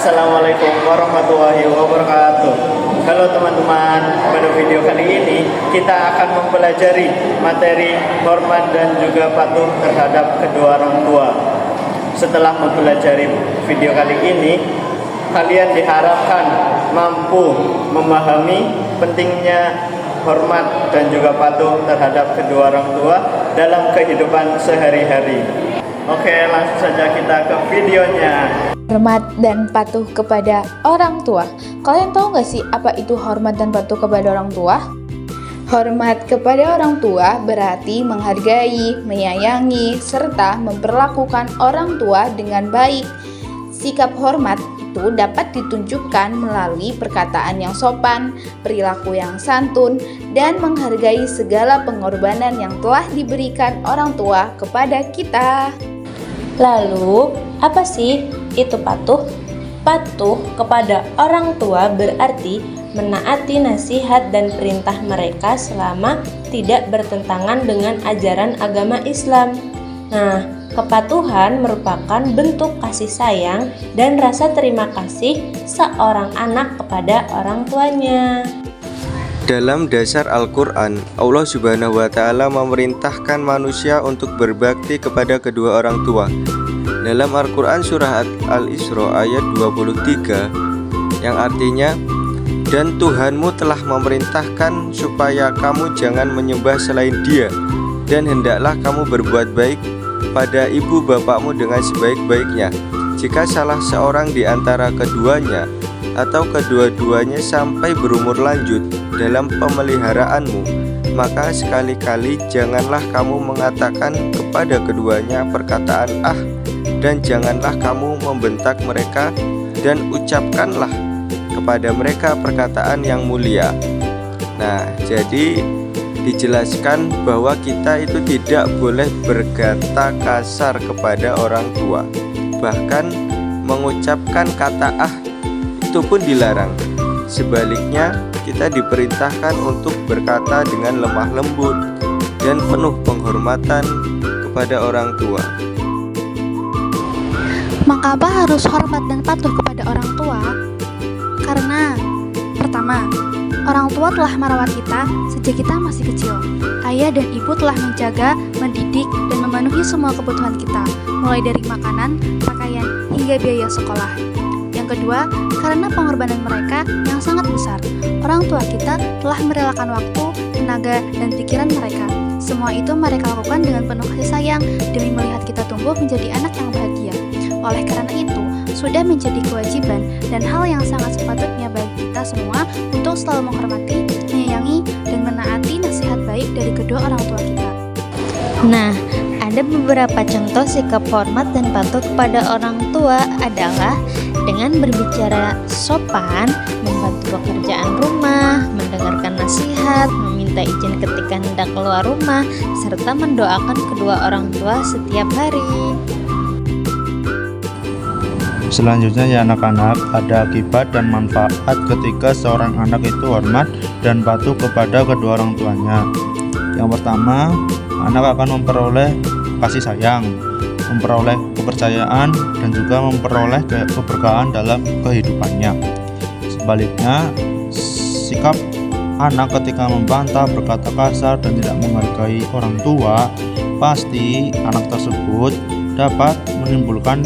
Assalamualaikum warahmatullahi wabarakatuh. Halo teman-teman, pada video kali ini kita akan mempelajari materi hormat dan juga patuh terhadap kedua orang tua. Setelah mempelajari video kali ini, kalian diharapkan mampu memahami pentingnya hormat dan juga patuh terhadap kedua orang tua dalam kehidupan sehari-hari. Oke, langsung saja kita ke videonya. Hormat dan patuh kepada orang tua. Kalian tahu nggak sih apa itu hormat dan patuh kepada orang tua? Hormat kepada orang tua berarti menghargai, menyayangi, serta memperlakukan orang tua dengan baik. Sikap hormat itu dapat ditunjukkan melalui perkataan yang sopan, perilaku yang santun, dan menghargai segala pengorbanan yang telah diberikan orang tua kepada kita. Lalu, apa sih itu patuh? Patuh kepada orang tua berarti menaati nasihat dan perintah mereka selama tidak bertentangan dengan ajaran agama Islam. Nah, kepatuhan merupakan bentuk kasih sayang dan rasa terima kasih seorang anak kepada orang tuanya. Dalam dasar Al-Quran, Allah Subhanahu wa Ta'ala memerintahkan manusia untuk berbakti kepada kedua orang tua. Dalam Al-Quran surah Al-Isra ayat 23, yang artinya, "Dan Tuhanmu telah memerintahkan supaya kamu jangan menyembah selain Dia, dan hendaklah kamu berbuat baik pada ibu bapakmu dengan sebaik-baiknya. Jika salah seorang di antara keduanya atau kedua-duanya sampai berumur lanjut dalam pemeliharaanmu, maka sekali-kali janganlah kamu mengatakan kepada keduanya perkataan ah, dan janganlah kamu membentak mereka, dan ucapkanlah kepada mereka perkataan yang mulia." Nah, jadi dijelaskan bahwa kita itu tidak boleh berkata kasar kepada orang tua. Bahkan mengucapkan kata ah itu pun dilarang. Sebaliknya, kita diperintahkan untuk berkata dengan lemah lembut dan penuh penghormatan kepada orang tua. Mengapa harus hormat dan patuh kepada orang tua? Karena pertama, orang tua telah merawat kita sejak kita masih kecil. Ayah dan ibu telah menjaga, mendidik, dan memenuhi semua kebutuhan kita, mulai dari makanan, pakaian, hingga biaya sekolah. Yang kedua, karena pengorbanan mereka yang sangat besar. Orang tua kita telah merelakan waktu, tenaga, dan pikiran mereka. Semua itu mereka lakukan dengan penuh kasih sayang demi melihat kita tumbuh menjadi anak yang bahagia. Oleh karena itu, sudah menjadi kewajiban dan hal yang sangat sepatutnya bagi kita semua untuk selalu menghormati, menyayangi, dan menaati nasihat baik dari kedua orang tua kita. Nah, ada beberapa contoh sikap hormat dan patuh kepada orang tua adalah dengan berbicara sopan, membantu pekerjaan rumah, mendengarkan nasihat, meminta izin ketika hendak keluar rumah, serta mendoakan kedua orang tua setiap hari. Selanjutnya ya anak-anak, ada akibat dan manfaat ketika seorang anak itu hormat dan patuh kepada kedua orang tuanya. Yang pertama, anak akan memperoleh kasih sayang, memperoleh kepercayaan, dan juga memperoleh keberkahan dalam kehidupannya. Sebaliknya, sikap anak ketika membantah, berkata kasar, dan tidak menghargai orang tua, pasti anak tersebut dapat menimbulkan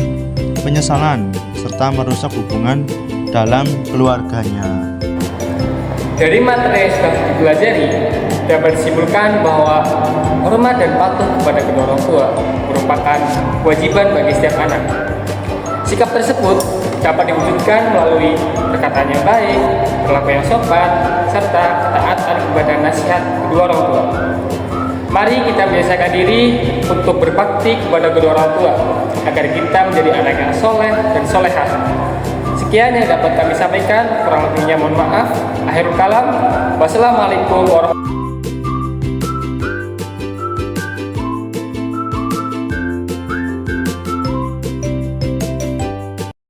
penyesalan serta merusak hubungan dalam keluarganya. Dari materi yang sudah dipelajari, dapat disimpulkan bahwa hormat dan patuh kepada kedua orang tua merupakan kewajiban bagi setiap anak. Sikap tersebut dapat diwujudkan melalui perkataan yang baik, perilaku yang sopan, serta ketaatan kepada nasihat kedua orang tua. Mari kita biasakan diri untuk berbakti kepada kedua orang tua, agar kita menjadi anak yang soleh dan solehah. Sekian yang dapat kami sampaikan, kurang lebihnya mohon maaf. Akhirul kalam, wassalamualaikum warahmatullahi wabarakatuh.